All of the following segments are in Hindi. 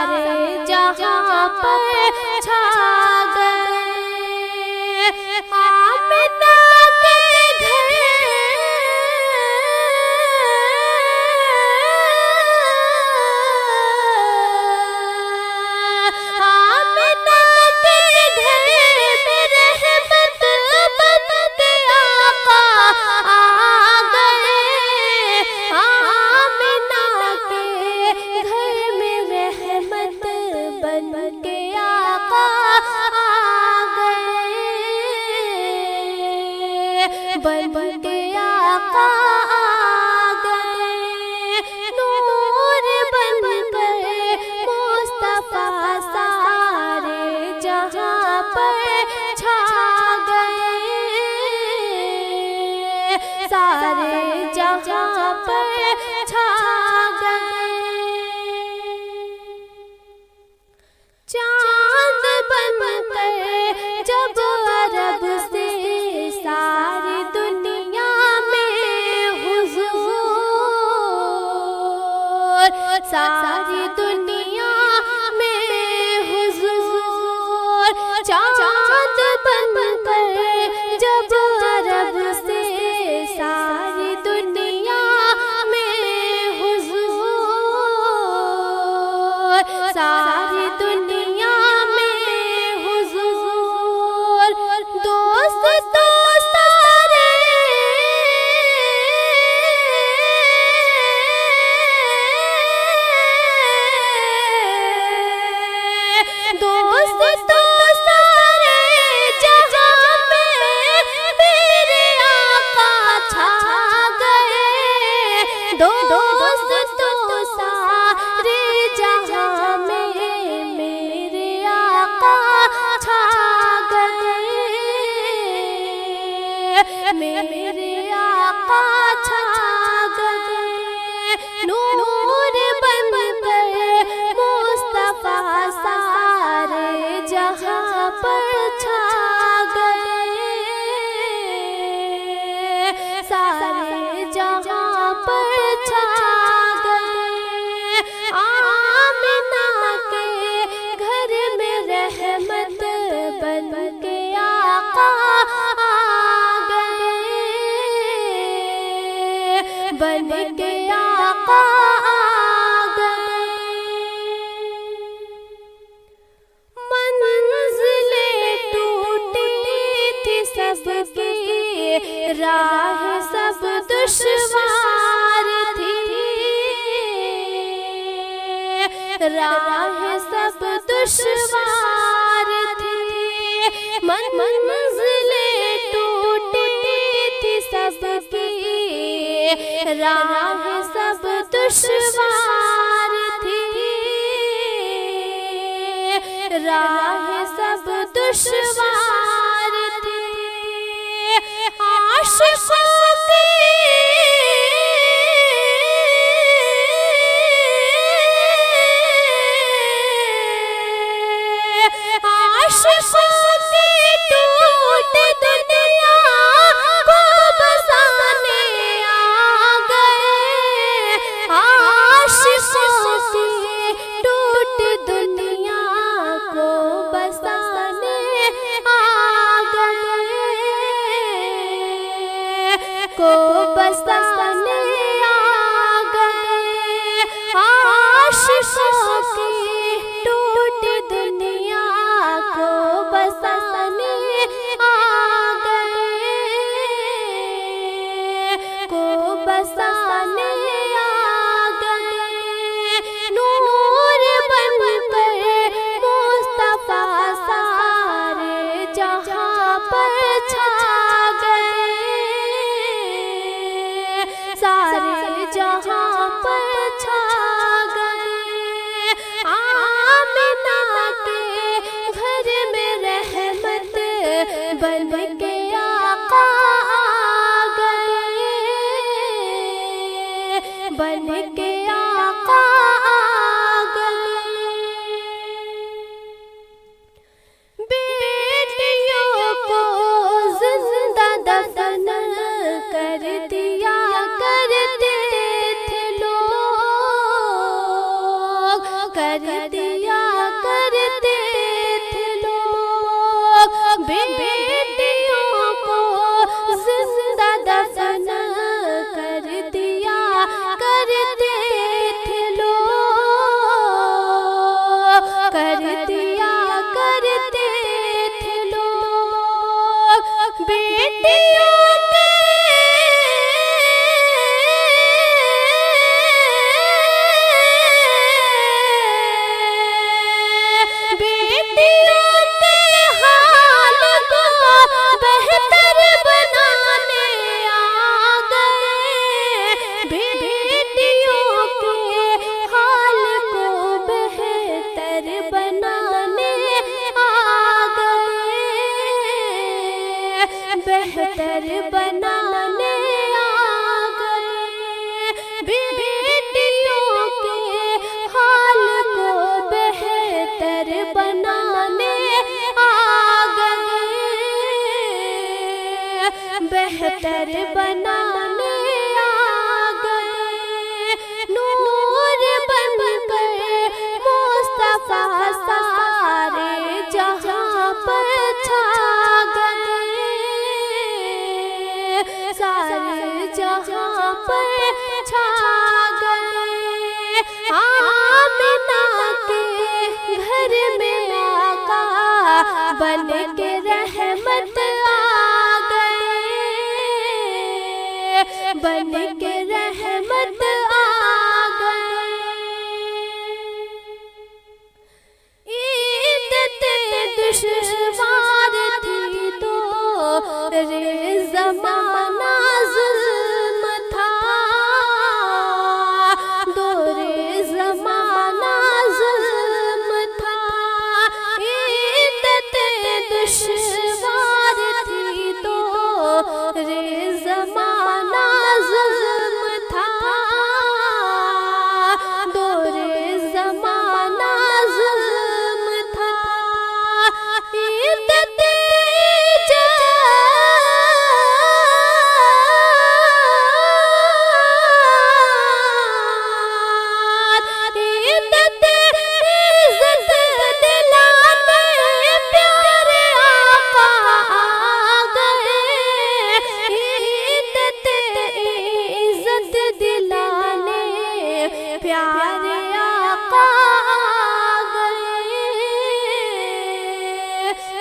सारे जहां पर छा गए। आमिना के घर आमिना के घर में रहमत बन के आका आ गए। आमिना के घर में रहमत बन के आका आ गए। बन के आका आ गए। नूर बन गए मुस्तफा सारे जहां पर छा गए। सारे जहां पर छा गए। चांद बन गए जब अरब से सारी दुनिया में हुजूर। सारी दुनिया में हुजूर। चांद बन गए जब अरब से सारी दुनिया में हुजूर। सारी दुनिया में हुजूर। दोस्त तो सारे दोस्त तो सारे जहां में मेरे आका छा गए। दोस्त तो सारे जहां में मेरे आका छा गए। मेरे आका छा गए। नूर बन गए मुस्तफा सारे जहां पर छा गए। सारे जहां पर छा गए। आमिना के घर में रहमत बन के आका आ गए। बन के आका आ गए। मंजिलें टूटी थी सबकी, राह सब दुश्वार थी। राह सब दुश्वार थी। मंजिलें टूटी थी सबकी, राह सब दुश्वार थी। राह सब दुश्वार थी। आशिकों की आशिकों की टूट दुनिया को बसाने आ गए। आशिकों की टूट दुनिया को बसाने आ गए। को बसाने आ गए। आशिकों की टूट दुनिया को बसाने आ गए। को बसाने आ गए। नूर बन गए मुस्तफा सारे जहां पर छा गए। सारे जहां पर छा गए। आमिना के घर में रहमत बन के आका आ गए। बन के आका आ गए। बेटियों को जिंदा दफन कर दिया करते थे लोग। कर दिया बेहतर बनाने आ गए। बेटियों के हाल को बेहतर बनाने आ गए। बेहतर बनाने आ गए। नूर बनकर मुस्तफा सारे जहां पर छा गए। सारे जहां पर छा गए। आमिना के घर में आका बन के रहमत आ गए। बन के रहमत आ गए। इद्दत दुश्वार थी तो रे ज़माना ज़ुल्म था। दौरे ज़माना ज़ुल्म था। इद्दत दुश्वार थी तो रे ज़माना ज़ुल्म था। दौरे ज़माना ज़ुल्म था। इद्दत प्यारे आका आ गए।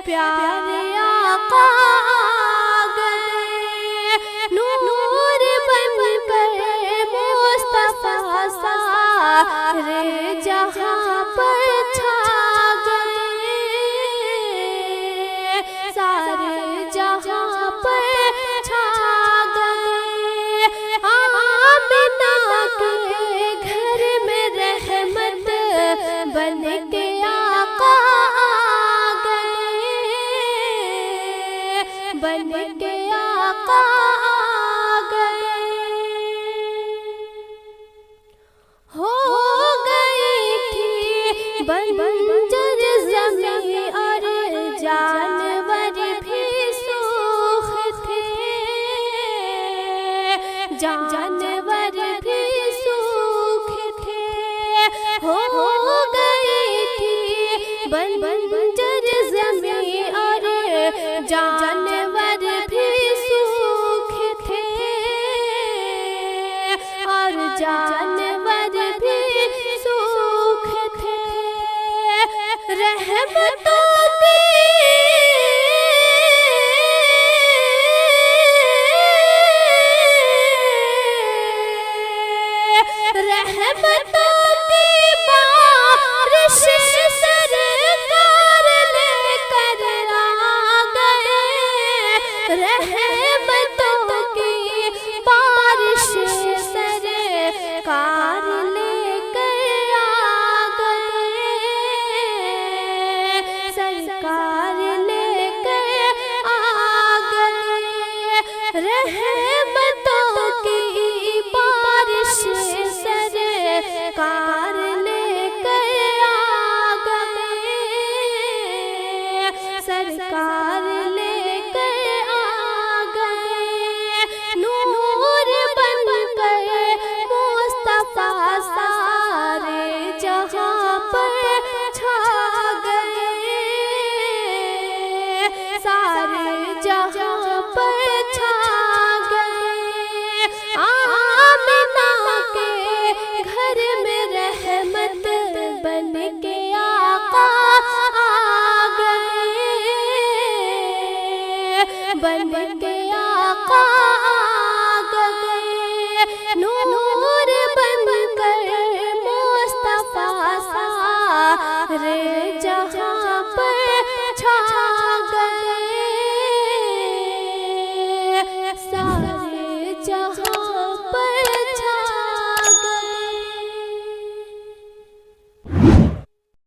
प्यारे आका आ गए। नूर बनकर मुस्तफा सारे जहां पर छा गए। सारे जहां पर छा गए। आमिना के घर में रहमत बन के आका आ गए। बन के आका आ गए। हो गई थी बंजर ज़मीं और जानवर भी सूख थे। जानवर भी सूख थे। हो गई थी बंजर ज़मीं और जानवर भी सूख थे। और जानवर भी सूख थे। रहमतों की रहमतों की बारिश सरकार लेकर आ गए। रहमतों की बारिश सरकार लेकर आ गए। सरकार लेकर आ गए। रहमतों की बारिश सरकार लेकर आ गए। सरकार लेकर आ गए। नूर बनकर मुस्तफा सारे जहां पर छा गए। सारे जहां पर छा गए। आमिना के घर में रहमत बन के आका आ गए। बन के